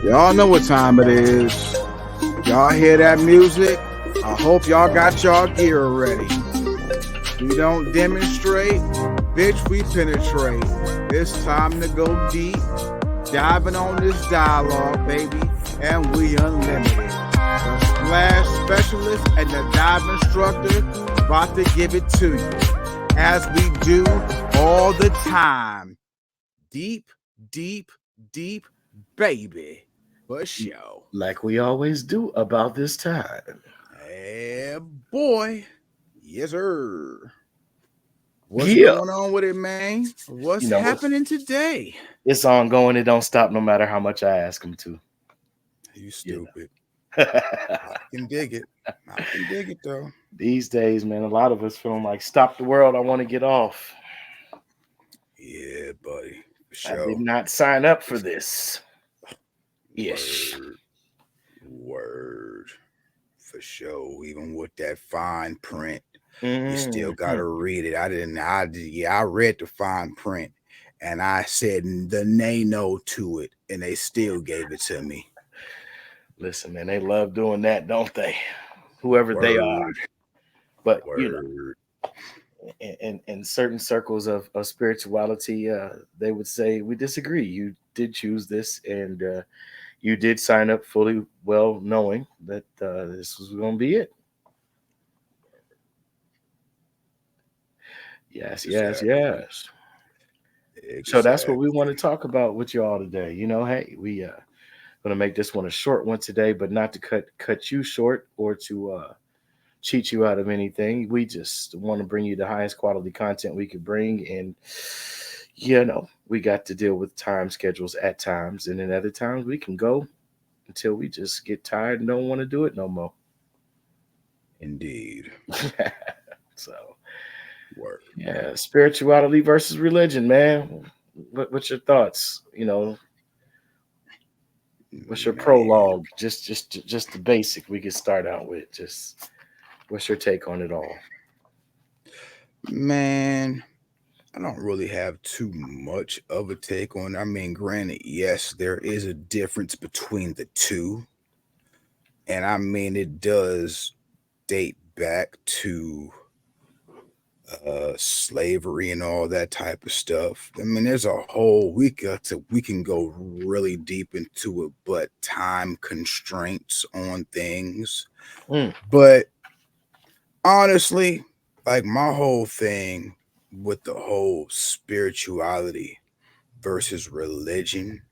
Y'all know what time it is. Y'all hear that music? I hope y'all got y'all gear ready. We don't demonstrate, bitch, we penetrate. It's time to go deep, diving on this dialogue, baby, and we unlimited. The splash specialist and the dive instructor about to give it to you, as we do all the time. Deep, deep, deep, baby. For sure. Like we always do about this time. Hey, boy. Yes, sir. What's Yeah. going on with it, man? What's You know, it's, happening today? it's ongoing. It don't stop no matter how much I ask them to. You You stupid. know. I can dig it. I can dig it, though. These days, man, a lot of us feeling like stop the world. I want to get off. Yeah, buddy. For I did sure. not sign up for this. Ish. Word. Word. For sure. Even with that fine print, you still Mhm. gotta read it. I read the fine print and I said the nay no to it, and they still gave it to me. Listen, man, they love doing that, don't they? Whoever they are. Word. But Word. in certain circles of spirituality, they would say we disagree. You did choose this, and you did sign up fully well knowing that this was going to be it. Yes, yes, Exactly. yes. So that's what we want to Exactly. talk about with you all today. Hey, we going to make this one a short one today, but not to cut you short or to cheat you out of anything. We just want to bring you the highest quality content we could bring. And, we got to deal with time schedules at times. And then other times we can go until we just get tired and don't want to do it no more. Indeed. So, Word. yeah, spirituality versus religion, man. What's your thoughts? What's your Man. prologue? Just the basic we could start out with. Just what's your take on it all? Man. I don't really have too much of a take on it. I mean, granted, yes, there is a difference between the two. And I mean, it does date back to slavery and all that type of stuff. I mean, there's a whole we can go really deep into it, but time constraints on things. Mm, But honestly, like my whole thing with the whole spirituality versus religion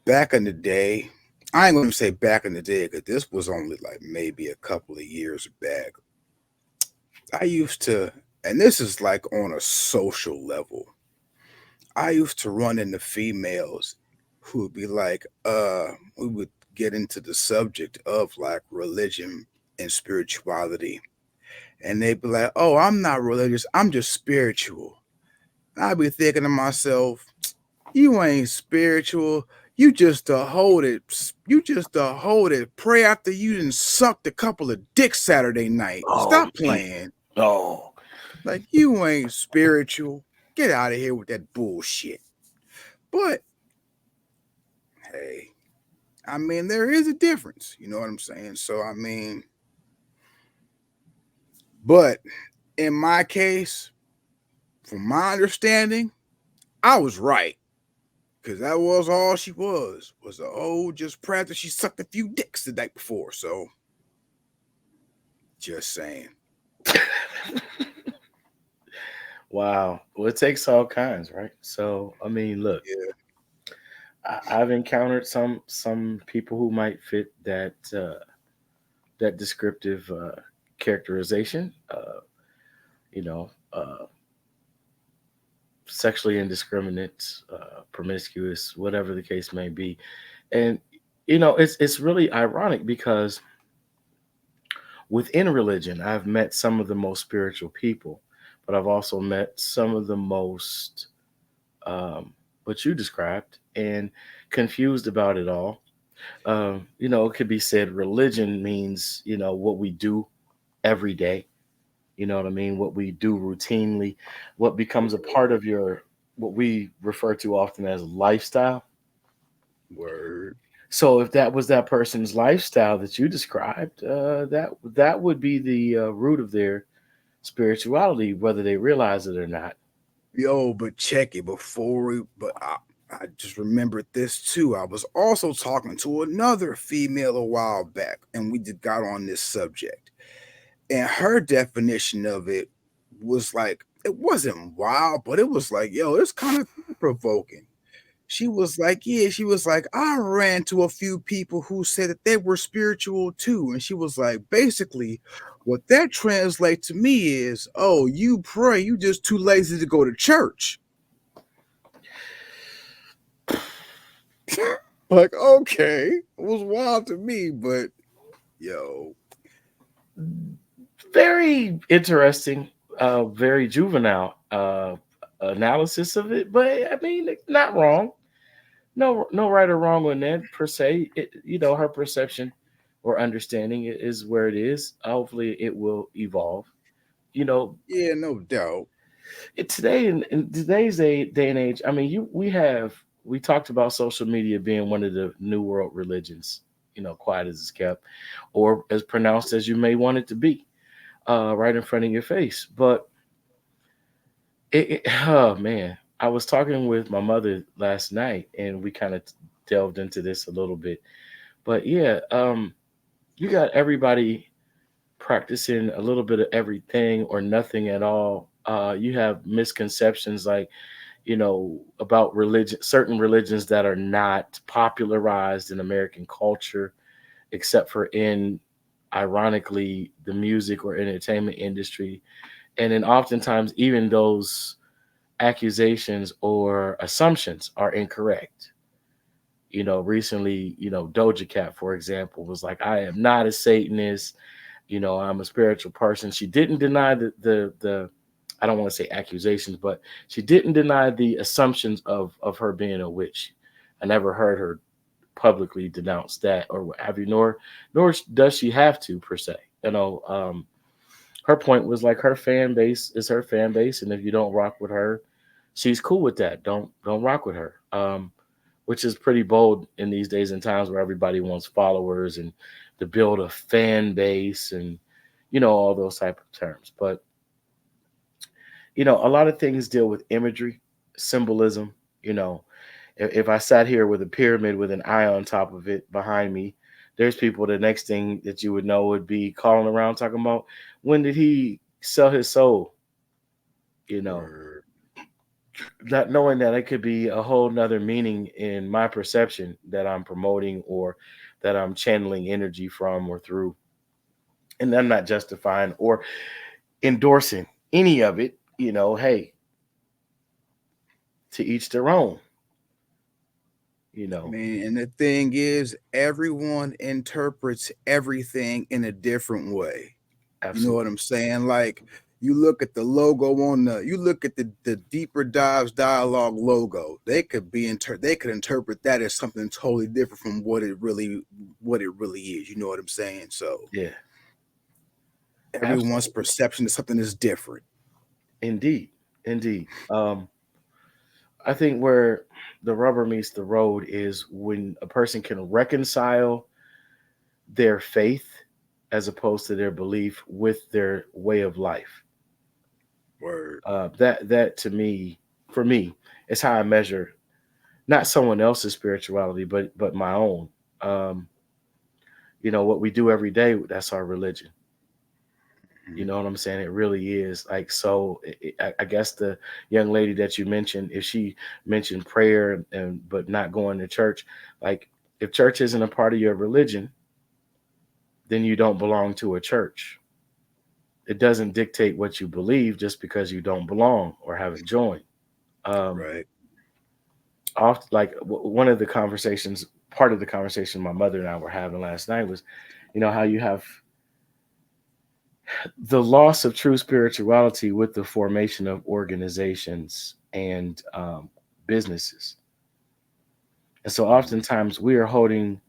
back in the day, I ain't gonna say back in the day because this was only like maybe a couple of years back. I used to, and this is like on a social level, I used to run into females who would be like, we would get into the subject of like religion and spirituality. And they'd be like, oh, I'm not religious, I'm just spiritual. And I'd be thinking to myself, you ain't spiritual. You just a hold it. You just a hold it. Pray after you done sucked a couple of dicks Saturday night. oh, Stop man. playing. Oh, Like you ain't spiritual. Get out of here with that bullshit. But hey, I mean there is a difference. You know what I'm saying? So I mean, but in my case, from my understanding, I was right. Cause that was all she was a old just practice. She sucked a few dicks the night before. So just saying. wow. Well, it takes all kinds, right? So, I mean, look, Yeah. I've encountered some people who might fit that descriptive characterization. You know, uh, Sexually indiscriminate, promiscuous, whatever the case may be, and it's really ironic because within religion, I've met some of the most spiritual people, but I've also met some of the most what you described and confused about it all. It could be said religion means, what we do every day. You know what I mean? What we do routinely, what becomes a part of your, what we refer to often as lifestyle. Word. So if that was that person's lifestyle that you described, that would be the root of their spirituality, whether they realize it or not. Yo, but check it before we. But I just remembered this too. I was also talking to another female a while back, and we just got on this subject. And her definition of it was like it wasn't wild, but it was like, yo, it's kind of provoking. She was like, yeah, she was like, I ran to a few people who said that they were spiritual too. And she was like, basically, what that translates to me is, oh, you pray, you just too lazy to go to church. Like, okay, it was wild to me, but yo, Very interesting, very juvenile analysis of it, but I mean, not wrong. No, no right or wrong on that per se. Her perception or understanding is where it is. Hopefully, it will evolve. You know, yeah, no doubt. today in today's day and age, I mean, we talked about social media being one of the new world religions. Quiet as it's kept, or as pronounced as you may want it to be, right in front of your face. But oh man, I was talking with my mother last night, and we kind of delved into this a little bit. But yeah, you got everybody practicing a little bit of everything or nothing at all. You have misconceptions like about religion, certain religions that are not popularized in American culture, except for in, ironically, the music or entertainment industry. And then oftentimes, even those accusations or assumptions are incorrect. Recently, Doja Cat, for example, was like, I am not a Satanist. I'm a spiritual person. She didn't deny the I don't want to say accusations, but she didn't deny the assumptions of her being a witch. I never heard her publicly denounce that or what have you, nor does she have to per se. Her point was like her fan base is her fan base, and if you don't rock with her, she's cool with that. Don't rock with her. Which is pretty bold in these days and times where everybody wants followers and to build a fan base and all those type of terms. But a lot of things deal with imagery, symbolism. You know, if I sat here with a pyramid with an eye on top of it behind me, there's people. The next thing that you would know would be calling around talking about when did he sell his soul. You know, Word. not knowing that it could be a whole nother meaning in my perception that I'm promoting or that I'm channeling energy from or through. And I'm not justifying or endorsing any of it. Hey, to each their own, you I know, mean, and the thing is, everyone interprets everything in a different way. You know what absolutely. I'm saying? Like you look at the logo on you look at the deeper dives dialogue logo. They could interpret that as something totally different from what it really is. You know what I'm saying? So Yeah, everyone's absolutely. perception of something is different. Indeed. Indeed. I think where the rubber meets the road is when a person can reconcile their faith as opposed to their belief with their way of life. Word. That to me, for me, is how I measure not someone else's spirituality, but my own. Um, what we do every day, that's our religion. You know what I'm saying? It really is. Like, so I guess the young lady that you mentioned, if she mentioned prayer and but not going to church, like if church isn't a part of your religion, then you don't belong to a church. It doesn't dictate what you believe just because you don't belong or haven't joined. Um, Right. like one of the conversations, part of the conversation my mother and I were having last night was, how you have the loss of true spirituality with the formation of organizations and businesses. And so oftentimes we are holding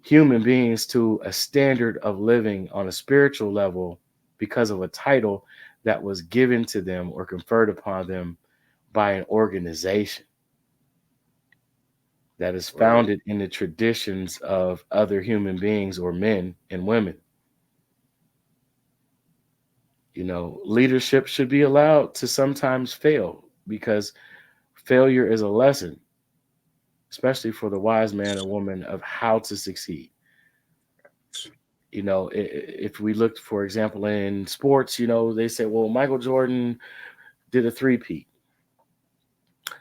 human beings to a standard of living on a spiritual level because of a title that was given to them or conferred upon them by an organization that is Word. founded in the traditions of other human beings or men and women. Leadership should be allowed to sometimes fail because failure is a lesson, especially for the wise man or woman of how to succeed. If we looked, for example, in sports, they say, well, Michael Jordan did a three-peat.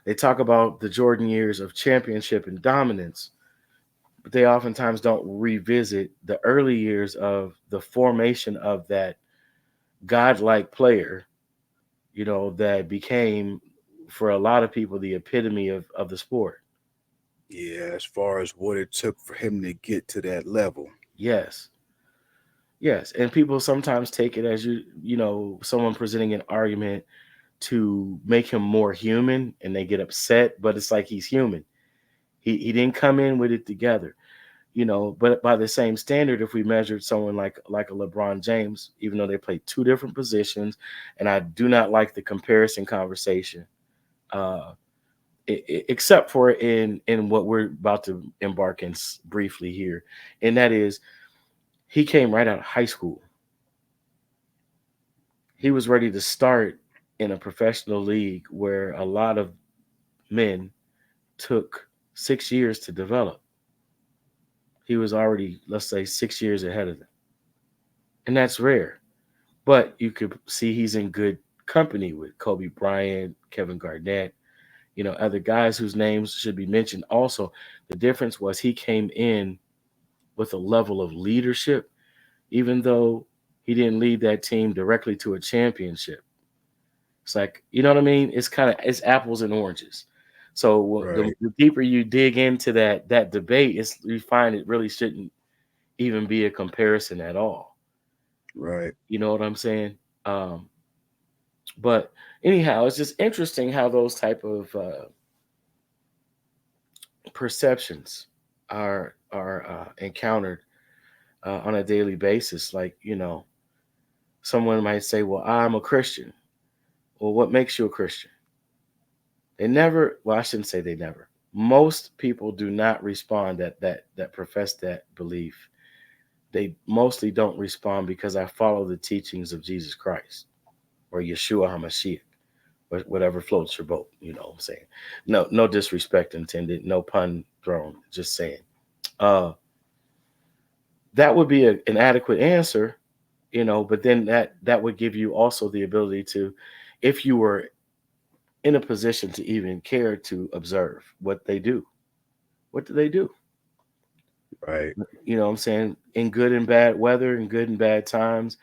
They talk about the Jordan years of championship and dominance, but they oftentimes don't revisit the early years of the formation of that godlike player, that became, for a lot of people, the epitome of the sport. Yeah, as far as what it took for him to get to that level. Yes. Yes. And people sometimes take it as someone presenting an argument to make him more human and they get upset, but it's like he's human. He didn't come in with it together. But by the same standard, if we measured someone like a LeBron James, even though they play two different positions, and I do not like the comparison conversation, uh, except for in what we're about to embark in briefly here, and that is he came right out of high school. He was ready to start in a professional league where a lot of men took 6 years to develop. He was already, let's say, 6 years ahead of them, and that's rare. But you could see he's in good company with Kobe Bryant, Kevin Garnett, other guys whose names should be mentioned also. The difference was he came in with a level of leadership, even though he didn't lead that team directly to a championship. It's like, you know what I mean? It's apples and oranges. So Right, the deeper you dig into that debate, you find it really shouldn't even be a comparison at all. right, You know what I'm saying? Um, but anyhow, it's just interesting how those type of perceptions are encountered on a daily basis. Like, someone might say, "Well, I'm a Christian." Well, what makes you a Christian? They never. Well, I shouldn't say they never. Most people do not respond that profess that belief. They mostly don't respond because I follow the teachings of Jesus Christ or Yeshua Hamashiach, or whatever floats your boat. You know what I'm saying? No disrespect intended. No pun thrown. Just saying. Uh, that would be an adequate answer, but then that would give you also the ability to, if you were in a position to even care to observe what they do. What do they do? right, You know what I'm saying? In good and bad weather, in good and bad times,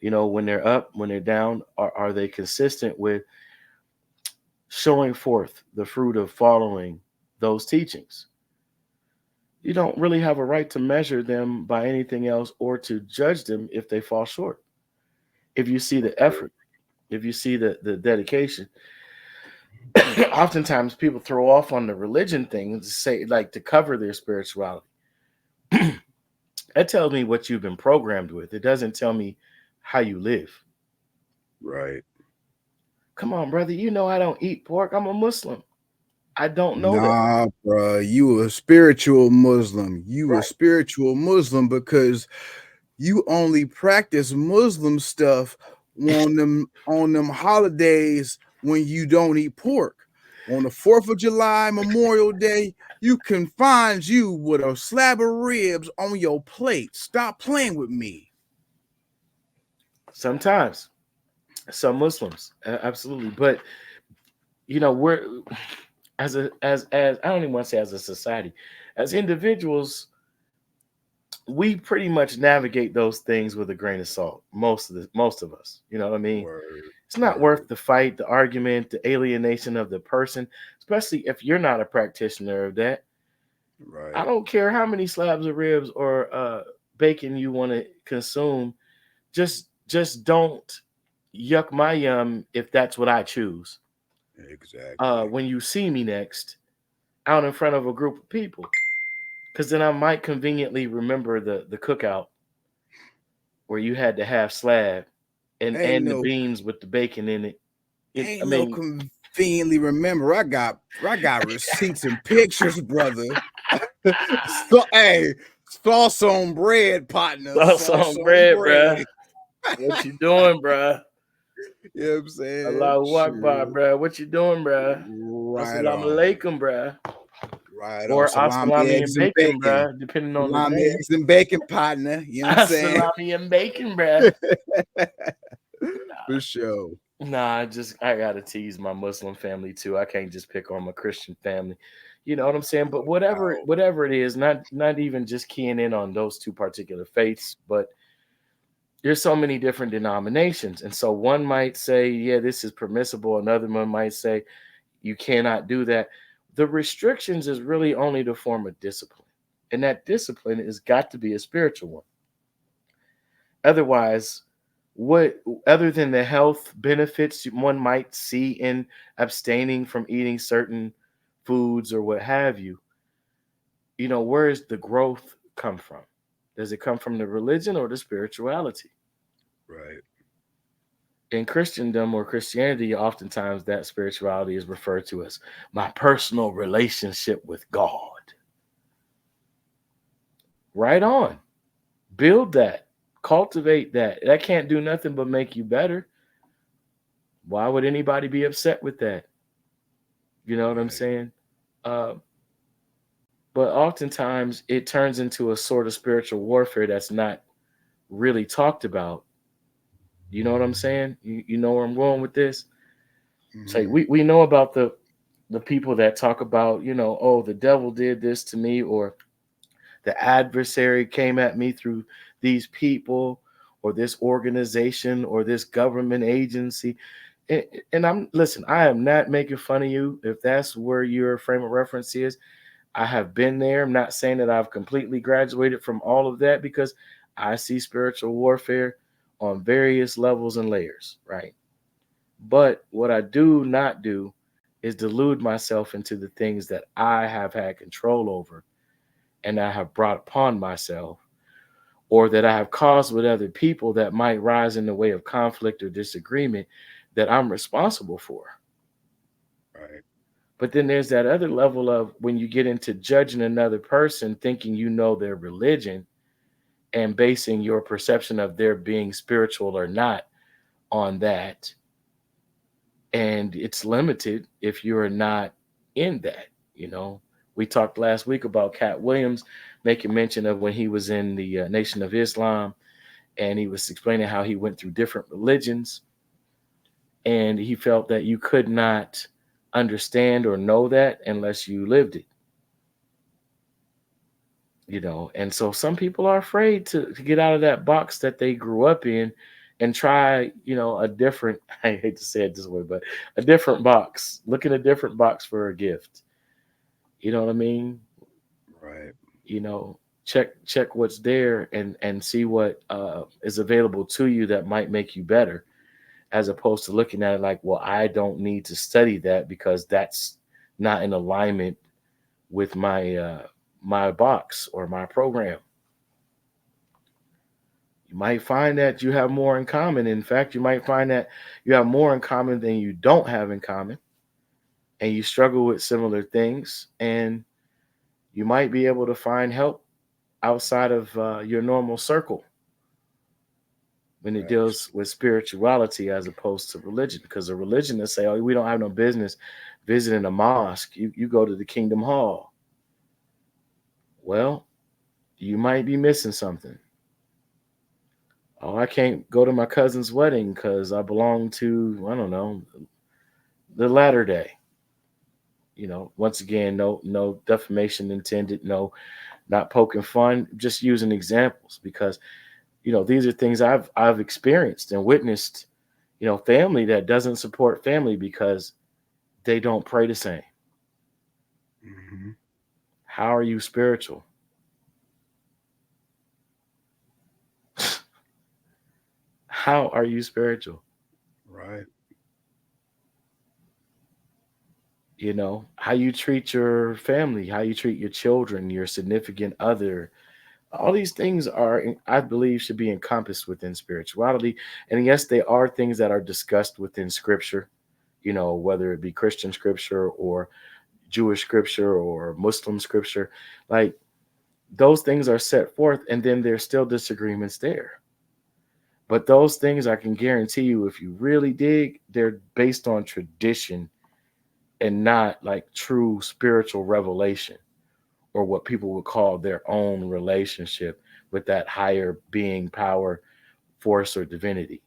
when they're up, when they're down, are they consistent with showing forth the fruit of following those teachings? You don't really have a right to measure them by anything else or to judge them if they fall short. If you see the effort, if you see the dedication, oftentimes people throw off on the religion thing and say, like, to cover their spirituality. That tells me what you've been programmed with. It doesn't tell me how you live. right. Come on, brother. I don't eat pork. I'm a Muslim. I don't know that. Nah, bruh, you a spiritual Muslim. You a Right. spiritual Muslim because you only practice Muslim stuff on them holidays when you don't eat pork. On the 4th of July, Memorial Day, you can find you with a slab of ribs on your plate. Stop playing with me. Sometimes some Muslims, absolutely. But we're as I don't even want to say as a society, as individuals, we pretty much navigate those things with a grain of salt. Most of us, you know what I mean? Word, It's not worth word, the fight, the argument, the alienation of the person, especially if you're not a practitioner of that. I right. don't care how many slabs of ribs or bacon you want to consume. Just don't yuck my yum if that's what I choose. Exactly. When you see me next out in front of a group of people, because then I might conveniently remember the cookout where you had the half slab and Ain't the no beans with the bacon in it. I ain't no mean, conveniently remember I got receipts and pictures, brother. So hey, sauce on bread, partner. Sauce Sauce on on bread, bruh. bread. What you doing, bruh? You know what I'm saying? Allahu Akbar, Shoot. bruh. What you doing, bruh? Right Assalamu on. alaikum, bruh. Right on. Or Salami, Asalami and eggs, and bacon, bacon. bruh, depending on the Salami, day. eggs, and bacon, partner. You know what I'm saying? Asalami and bacon, bruh. For sure. Nah, I gotta tease my Muslim family too. I can't just pick on my Christian family. You know what I'm saying? But Oh, whatever it is, not even just keying in on those two particular faiths, but there's so many different denominations. And so one might say, yeah, this is permissible. Another one might say you cannot do that. The restrictions is really only the form of discipline. And that discipline has got to be a spiritual one. Otherwise, what other than the health benefits one might see in abstaining from eating certain foods or what have you, where does the growth come from? Does it come from the religion or the spirituality? right. In Christendom or Christianity, oftentimes that spirituality is referred to as my personal relationship with God. Right on. Build that. Cultivate that. That can't do nothing but make you better. Why would anybody be upset with that? You know what I'm Right. saying? Uh, but oftentimes it turns into a sort of spiritual warfare that's not really talked about. You know what I'm saying? You know where I'm going with this? Say Hmm. we know about the people that talk about, oh, the devil did this to me, or the adversary came at me through these people, or this organization, or this government agency. And I'm listen, I am not making fun of you if that's where your frame of reference is. I have been there. I'm not saying that I've completely graduated from all of that because I see spiritual warfare on various levels and layers, right? But what I do not do is delude myself into the things that I have had control over and I have brought upon myself, or that I have caused with other people that might rise in the way of conflict or disagreement that I'm responsible for. Right. But then there's that other level of when you get into judging another person, thinking you know their religion and basing your perception of their being spiritual or not on that. And it's limited if you're not in that, you know. We talked last week about Cat Williams making mention of when he was in the Nation of Islam, and he was explaining how he went through different religions, and he felt that you could not understand or know that unless you lived it, you know. And so some people are afraid to get out of that box that they grew up in and try, a different, I hate to say it this way, but a different box, look in a different box for a gift. You know what I mean? Right. Check what's there and see what is available to you that might make you better, as opposed to looking at it like, well, I don't need to study that because that's not in alignment with my box or my program. You might find that you have more in common. In fact, you might find that you have more in common than you don't have in common, and you struggle with similar things, and you might be able to find help outside of your normal circle when it Facts. deals with spirituality as opposed to religion. Because a religion that say, "Oh, we don't have no business visiting a mosque. You go to the Kingdom Hall." Well, you might be missing something. Oh, I can't go to my cousin's wedding because I belong to, I don't know, the latter day. Once again, no defamation intended, no, not poking fun, just using examples because these are things I've experienced and witnessed. Family that doesn't support family because they don't pray the same. Hmm. How are you spiritual? How are you spiritual? Right. How you treat your family, how you treat your children, your significant other. All these things are, I believe, should be encompassed within spirituality. And yes, they are things that are discussed within scripture. whether it be Christian scripture or Jewish scripture or Muslim scripture. Like those things are set forth, and then there's still disagreements there. But those things I can guarantee you, if you really dig, they're based on tradition and not like true spiritual revelation or what people would call their own relationship with that higher being, power, force, or divinity.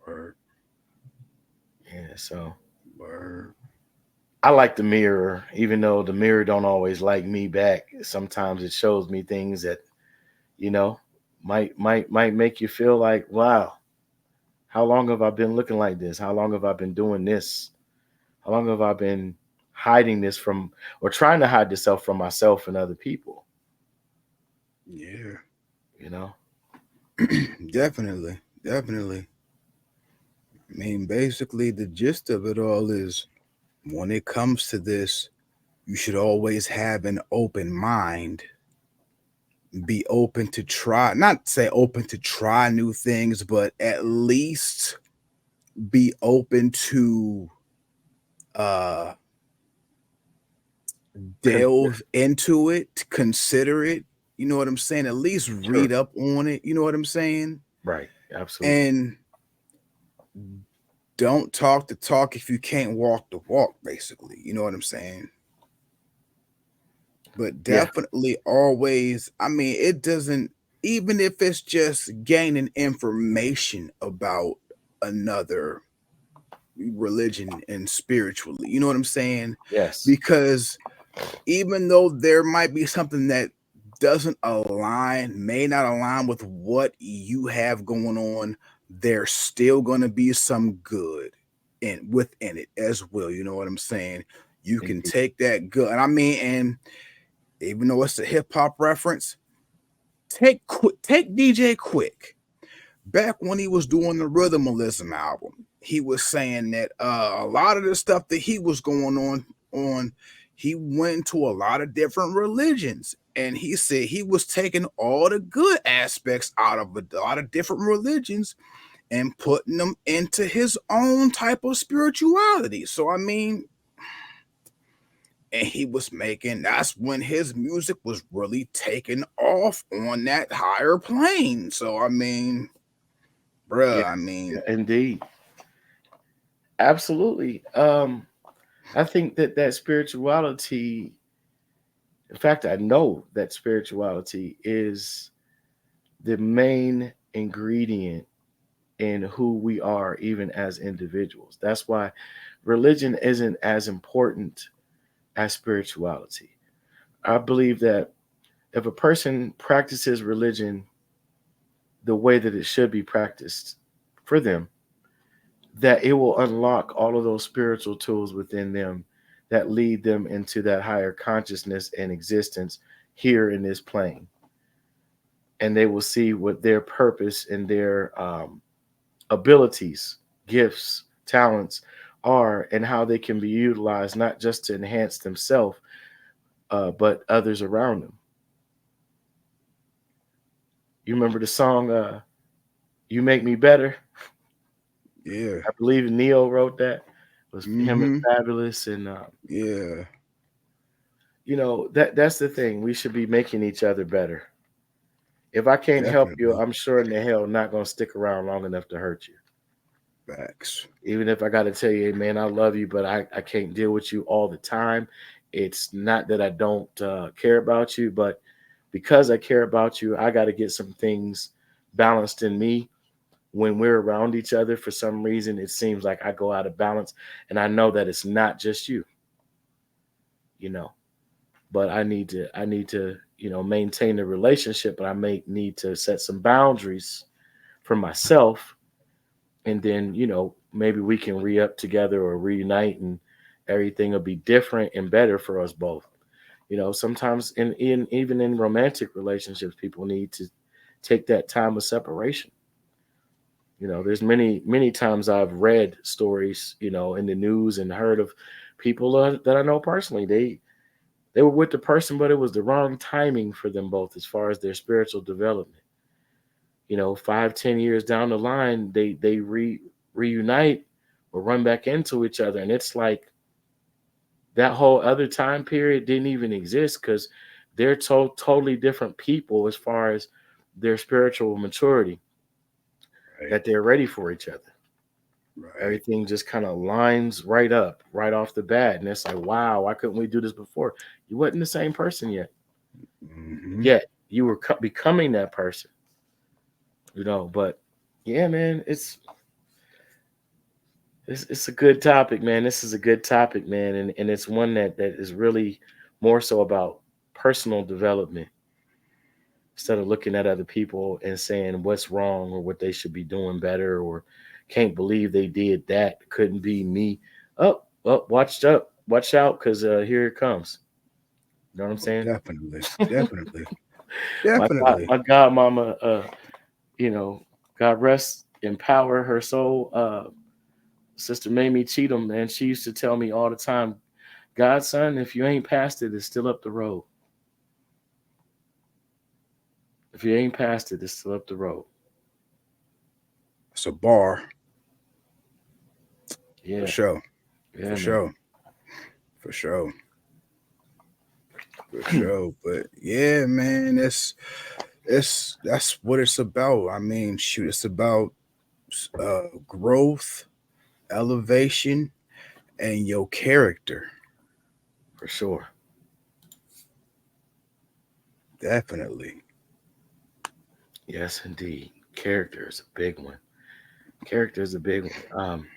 Word, Yeah, so word. I like the mirror, even though the mirror don't always like me back. Sometimes it shows me things that, you know, might make you feel like, wow, how long have I been looking like this? How long have I been doing this? How long have I been hiding this from or trying to hide this self from myself and other people? Yeah, You know? definitely, definitely. I mean, basically, the gist of it all is when it comes to this, you should always have an open mind, be open to try, not say open to try new things, but at least be open to uh Consider. delve into it, consider it. You know what I'm saying? At least Sure. read up on it. You know what I'm saying? Right. Absolutely. And don't talk the talk if you can't walk the walk, basically. You know what I'm saying? But Yeah. definitely always, I mean, it doesn't, even if it's just gaining information about another religion and spiritually, you know what I'm saying? Yes. Because even though there might be something that doesn't align, may not align with what you have going on, there's still going to be some good within it as well. You know what I'm saying? You can Indeed. take that good, and I mean, and even though it's a hip hop reference, take DJ Quick back when he was doing the Rhythmalism album. He was saying that a lot of the stuff that he was going on, he went to a lot of different religions, and he said he was taking all the good aspects out of a lot of different religions and putting them into his own type of spirituality. So I mean, and he was making, that's when his music was really taking off on that higher plane. So I mean, Yeah. bruh, I mean, Yeah, indeed. Absolutely. I think that spirituality, in fact, I know that spirituality is the main ingredient in who we are, even as individuals. That's why religion isn't as important as spirituality. I believe that if a person practices religion the way that it should be practiced for them, that it will unlock all of those spiritual tools within them that lead them into that higher consciousness and existence here in this plane. And they will see what their purpose and their abilities, gifts, talents are, and how they can be utilized not just to enhance themselves, but others around them. You remember the song "You Make Me Better"? yeah. I believe Neo wrote that. It was him and Mm-hmm. Fabulous, and Yeah, that's the thing. We should be making each other better. If I can't help you, definitely. I'm sure in the hell not gonna stick around long enough to hurt you. Facts. Even if I got to tell you, hey, man, I love you, but I can't deal with you all the time. It's not that I don't care about you, but because I care about you, I got to get some things balanced in me. When we're around each other, for some reason, it seems like I go out of balance, and I know that it's not just you, you know. But I need to, maintain the relationship, but I may need to set some boundaries for myself, and then maybe we can re-up together or reunite, and everything will be different and better for us both. Sometimes in even in romantic relationships, people need to take that time of separation. There's many times I've read stories, in the news, and heard of people that I know personally. They were with the person, but it was the wrong timing for them both as far as their spiritual development. 5, 10 years down the line, they reunite or run back into each other. And it's like that whole other time period didn't even exist because they're totally different people as far as their spiritual maturity, Right. that they're ready for each other. Right. Everything just kind of lines right up right off the bat. And it's like, wow, why couldn't we do this before? You wasn't the same person yet. Hmm. Yet you were becoming that person, But yeah, man, it's a good topic, man. This is a good topic, man, and it's one that is really more so about personal development instead of looking at other people and saying what's wrong or what they should be doing better or can't believe they did that. Couldn't be me. Watch out, because here it comes. You know what I'm Oh, saying? definitely. Definitely. my Definitely. my godmama, you know, God rest in power her soul. Sister Mamie Cheatham, man, she used to tell me all the time, Godson, if you ain't past it, it's still up the road. If you ain't past it, it's still up the road. It's a bar for Yeah, sure. For yeah, man. sure. For sure. For sure. But yeah, man, it's that's what it's about. I mean, shoot, it's about growth, elevation, and your character. For sure. Definitely. Yes, indeed. Character is a big one. Character is a big one.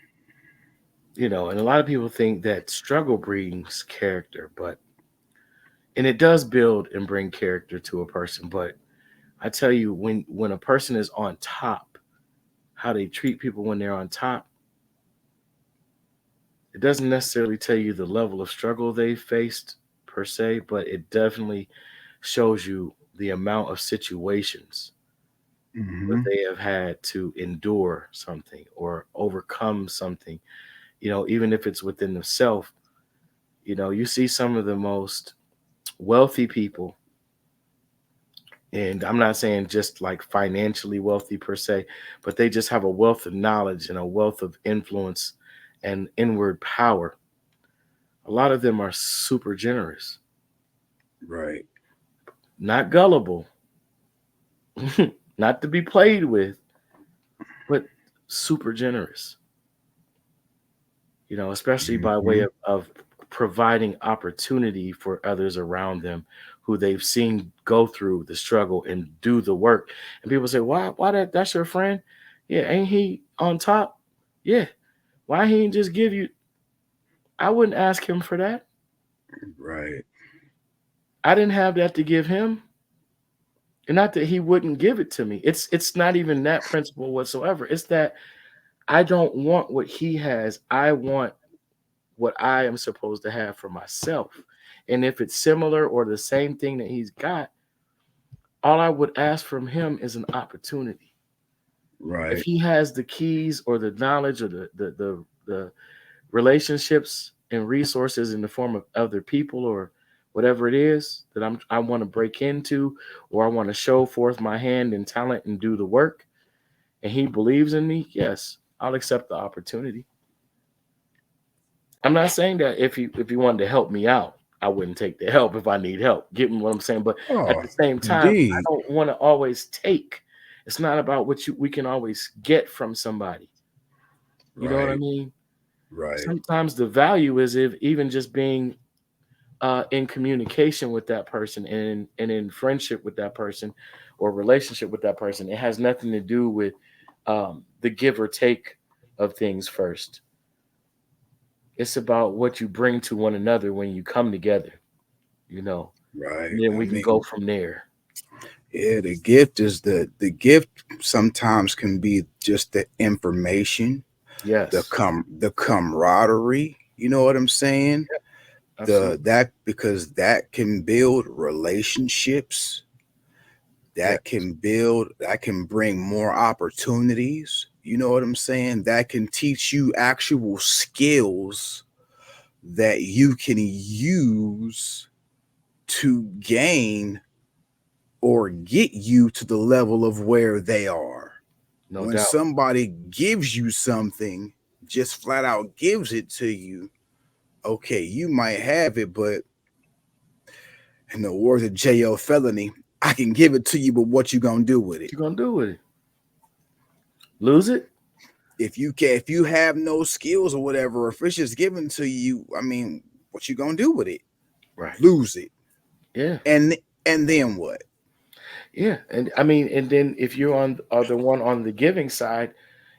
And a lot of people think that struggle brings character, and it does build and bring character to a person. But I tell you, when a person is on top, how they treat people when they're on top, it doesn't necessarily tell you the level of struggle they faced per se, but it definitely shows you the amount of situations where Hmm. they have had to endure something or overcome something, even if it's within themselves. You see some of the most wealthy people, and I'm not saying just like financially wealthy per se, but they just have a wealth of knowledge and a wealth of influence and inward power. A lot of them are super generous, Right. not gullible, not to be played with, but super generous, especially by way Hmm. of providing opportunity for others around them who they've seen go through the struggle and do the work. And people say, why that's your friend? Yeah, ain't he on top? Yeah. Why he ain't just give you? I wouldn't ask him for that. Right. I didn't have that to give him. And not that he wouldn't give it to me. It's not even that principle whatsoever. It's that I don't want what he has. I want what I am supposed to have for myself. And if it's similar or the same thing that he's got, all I would ask from him is an opportunity. If Right. he has the keys or the knowledge or the relationships and resources in the form of other people or whatever it is that I want to break into, or I want to show forth my hand and talent and do the work, and he believes in me, yes, I'll accept the opportunity. I'm not saying that if he wanted to help me out, I wouldn't take the help if I need help. Get me what I'm saying? But at Oh, the same time, I indeed. don't want to always take. It's not about what we can always get from somebody. You know what I Right. mean? Right. Sometimes the value is if even just being in communication with that person and in friendship with that person or relationship with that person. It has nothing to do with the give or take of things first. It's about what you bring to one another when you come together, you know, Right. and then I we can mean, go from there. yeah, the gift is the gift sometimes can be just the information, Yes, the camaraderie, you know what I'm saying? The absolutely. that because that can build relationships, Yeah, that can bring more opportunities, you know what I'm saying? That can teach you actual skills that you can use to gain or get you to the level of where they are. No When doubt. somebody gives you something, just flat out gives it to you, okay, you might have it, but in the words of J.O. Felony, I can give it to you, but what you gonna do with it? What you gonna do with it? Lose it? If you have no skills or whatever, if it's just given to you, I mean, what you gonna do with it? Right. Lose it, Yeah. and and then what? Yeah. And I mean, and then if you're on are the one on the giving side,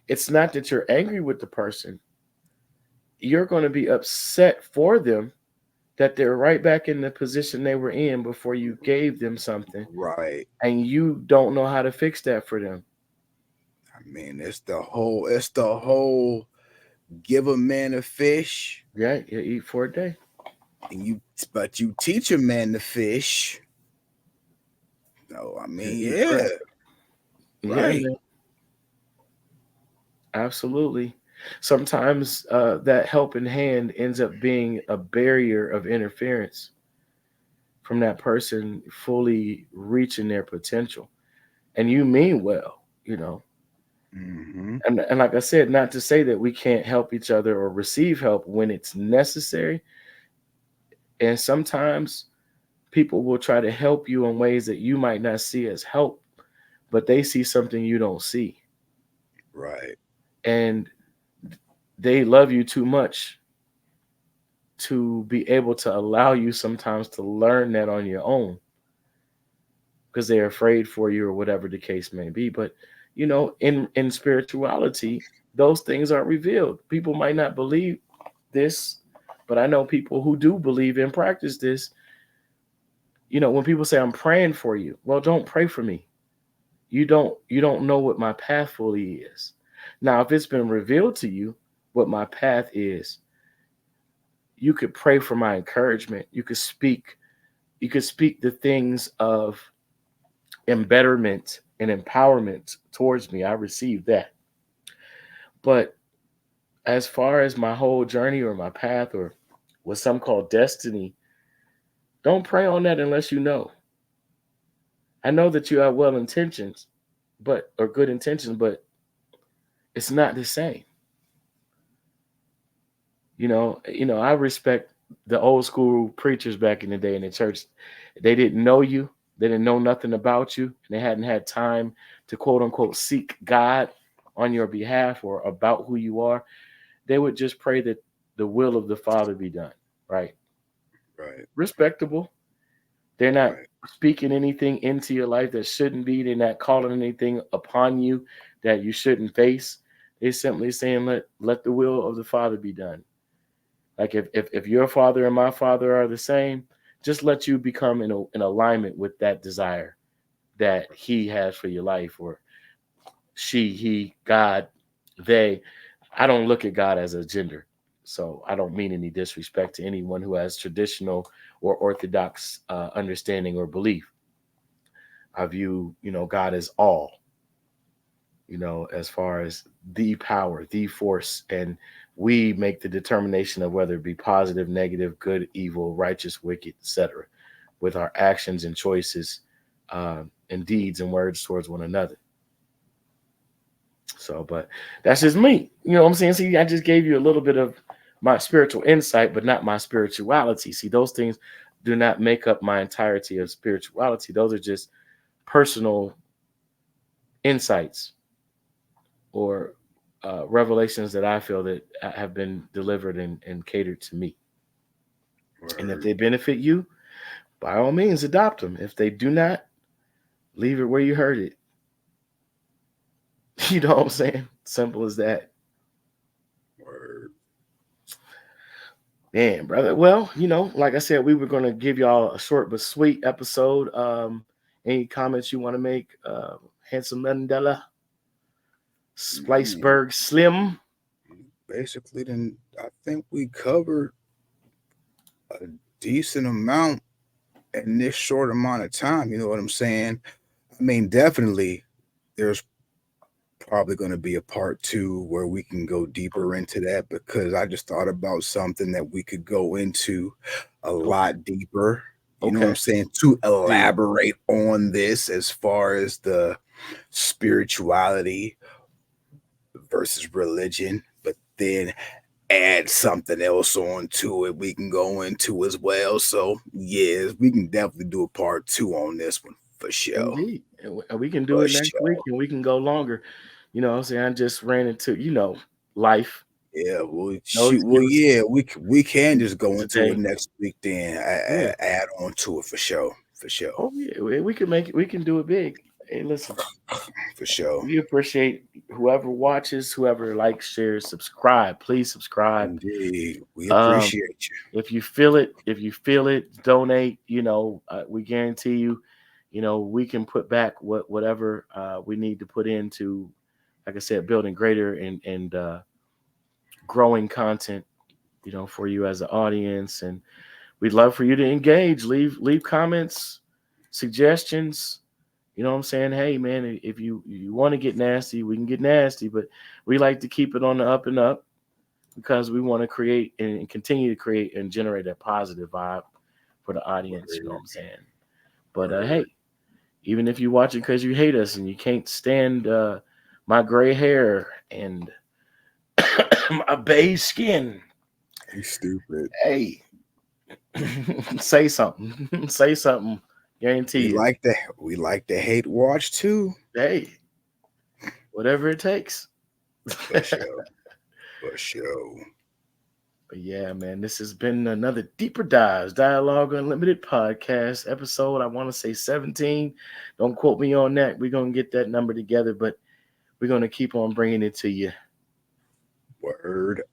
it's not that you're angry with the person. You're going to be upset for them that they're right back in the position they were in before you gave them something, Right. and you don't know how to fix that for them. I mean, it's the whole give a man a fish, Yeah, you eat for a day. and you teach a man to fish. No, I You mean, eat yeah, forever. Yeah, right. man, absolutely. Sometimes that helping hand ends up being a barrier of interference from that person fully reaching their potential. And you mean well, you know. Hmm. And like I said, not to say that we can't help each other or receive help when it's necessary. And sometimes people will try to help you in ways that you might not see as help, but they see something you don't see. Right, And they love you too much to be able to allow you sometimes to learn that on your own because they're afraid for you or whatever the case may be. But in spirituality, those things are revealed. People might not believe this, but I know people who do believe and practice this. When people say I'm praying for you, well, don't pray for me. You don't know what my path fully is. Now, if it's been revealed to you what my path is, you could pray for my encouragement. You could speak the things of embetterment and empowerment towards me. I receive that. But as far as my whole journey or my path or what some call destiny, don't pray on that unless you know. I know that you have well intentions, but or good intentions, but it's not the same. I respect the old school preachers back in the day in the church. They didn't know you, they didn't know nothing about you, and they hadn't had time to quote unquote seek God on your behalf or about who you are. They would just pray that the will of the Father be done. Right? right, Respectable. They're not right, speaking anything into your life that shouldn't be. They're not calling anything upon you that you shouldn't face. They're simply saying, let the will of the Father be done. Like if your father and my father are the same, just let you become in alignment with that desire that he has for your life, or she, he, God, they. I don't look at God as a gender. So I don't mean any disrespect to anyone who has traditional or orthodox understanding or belief. I view, God as all, as far as the power, the force, and we make the determination of whether it be positive, negative, good, evil, righteous, wicked, etc., with our actions and choices, and deeds and words towards one another. So, but that's just me. You know what I'm saying? See, I just gave you a little bit of my spiritual insight, but not my spirituality. See, those things do not make up my entirety of spirituality. Those are just personal insights or revelations that I feel that have been delivered and catered to me. And if word. they benefit you, by all means, adopt them. If they do not, leave it where you heard it. You know what I'm saying? Simple as that. Word. Man, brother. Well, like I said, we were going to give y'all a short but sweet episode. Any comments you want to make? Handsome Mandela, I mean, Spliceberg Slim. basically, then I think we covered a decent amount in this short amount of time. You know what I'm saying? I mean, definitely, there's probably going to be a part two where we can go deeper into that because I just thought about something that we could go into a Okay. lot deeper. You know what I'm Okay. saying? To Yeah. elaborate on this as far as the spirituality versus religion, but then add something else on to it we can go into as well. So yeah, we can definitely do a part two on this one for sure. Indeed. And we can do For it next week sure. and we can go longer. You know what I'm saying? I just ran into, life. Yeah, well, No shoot. Well, excuse. yeah, we can just go into it Today. next week. Then Yeah. add on to it for sure, for sure, Oh yeah. We can make it. We can do it big. Hey, listen. for sure. We appreciate whoever watches, whoever likes, shares, subscribe. Please subscribe. Indeed, we Um, appreciate you. if you feel it, donate. We guarantee you. We can put back whatever we need to put into, like I said, building greater and growing content. For you as an audience, and we'd love for you to engage. Leave comments, suggestions. You know what I'm saying? Hey man, if you want to get nasty, we can get nasty, but we like to keep it on the up and up because we want to create and continue to create and generate a positive vibe for the audience. You know what Word, I'm saying? But word. hey, even if you watch it because you hate us and you can't stand my gray hair and my beige skin, You stupid. hey, say something. Say something. Guarantee We you. like the we like the hate watch too, Hey, whatever it takes. for sure, for sure. But yeah, man, this has been another Deeper Dives Dialogue Unlimited podcast episode. I want to say 17. Don't quote me on that. We're going to get that number together, but we're going to keep on bringing it to you. Word